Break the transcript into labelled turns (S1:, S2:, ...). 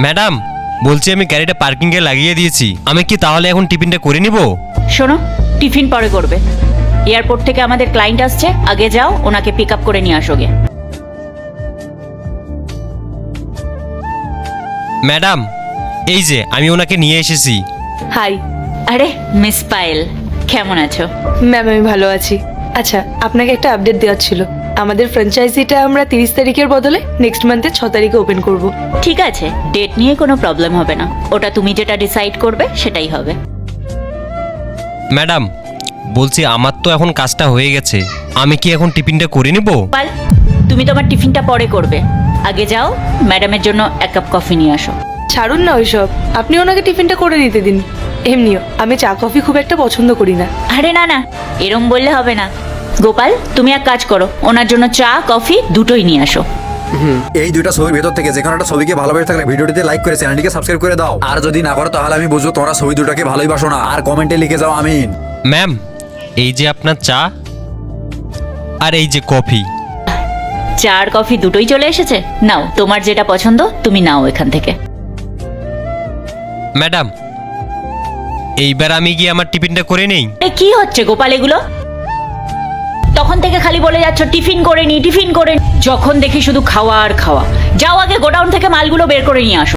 S1: Madam, বলছি আমি গাড়িটা পার্কিংয়ে লাগিয়ে দিয়েছি, আমি কি তাহলে এখন টিফিনটা করে নিব?
S2: শোনো, টিফিন পরে করবে। এয়ারপোর্ট থেকে আমাদের ক্লায়েন্ট আসছে, আগে যাও ওনাকে পিক আপ করে নিয়ে আসোগে।
S1: ম্যাডাম, এই যে আমি ওনাকে নিয়ে এসেছি।
S3: হাই
S2: আরে মিস পায়েল, কেমন আছো?
S3: ম্যাম, আমি ভালো আছি। আচ্ছা, আপনাকে একটা আপডেট দেওয়ার ছিল। আমাদের ফ্র্যাঞ্চাইজিটা আমরা 30 তারিখের বদলে নেক্সট মান্থের 6 তারিখে ওপেন করব।
S2: ঠিক আছে, ডেট নিয়ে কোনো প্রবলেম হবে না, ওটা তুমি যেটা ডিসাইড করবে সেটাই হবে।
S1: ম্যাডাম, বলছি আমার তো এখন কাজটা হয়ে গেছে, আমি কি এখন টিফিনটা করে নিব?
S2: পাল, তুমি তোমার টিফিনটা পরে করবে, আগে যাও ম্যাডামের জন্য এক কাপ কফি নিয়ে আসো।
S3: ছাড়ুন না ওইসব, আপনি ওনাকে টিফিনটা করে দিতে দিন। এমনিও আমি চা কফি খুব একটা পছন্দ করি না।
S2: আরে না না, এরম বললে হবে না। গোপাল, তুমি এক কাজ করো, ওনার জন্য চা কফি দুটোই নিয়ে আসো।
S4: এই দুইটা ছবির ভেতর থেকে যে কোনো একটা ছবিকে ভালোবেসে থাকলে ভিডিওটিতে লাইক করে চ্যানেলটিকে সাবস্ক্রাইব করে দাও। আর যদি না করো তাহলে আমি বুঝবো তোমরা ছবি দুটাকে ভালোই বাসো না। আর কমেন্টে লিখে যাও আমিন।
S1: ম্যাম, এই যে আপনার চা, আর এই যে কফি।
S2: চা আর কফি দুটোই চলে এসেছে, নাও তোমার যেটা পছন্দ তুমি নাও এখান থেকে।
S1: ম্যাডাম, এইবার আমি গিয়ে আমার টিফিনটা করে নেই।
S2: এ কি হচ্ছে গোপাল এগুলো? তখন থেকে খালি বলে যাচ্ছ টিফিন করে নি টিফিন করে নি। যখন দেখি শুধু খাওয়া আর খাওয়া। যাও আগে গোডাউন থেকে মালগুলো বের করে নিয়ে আসো।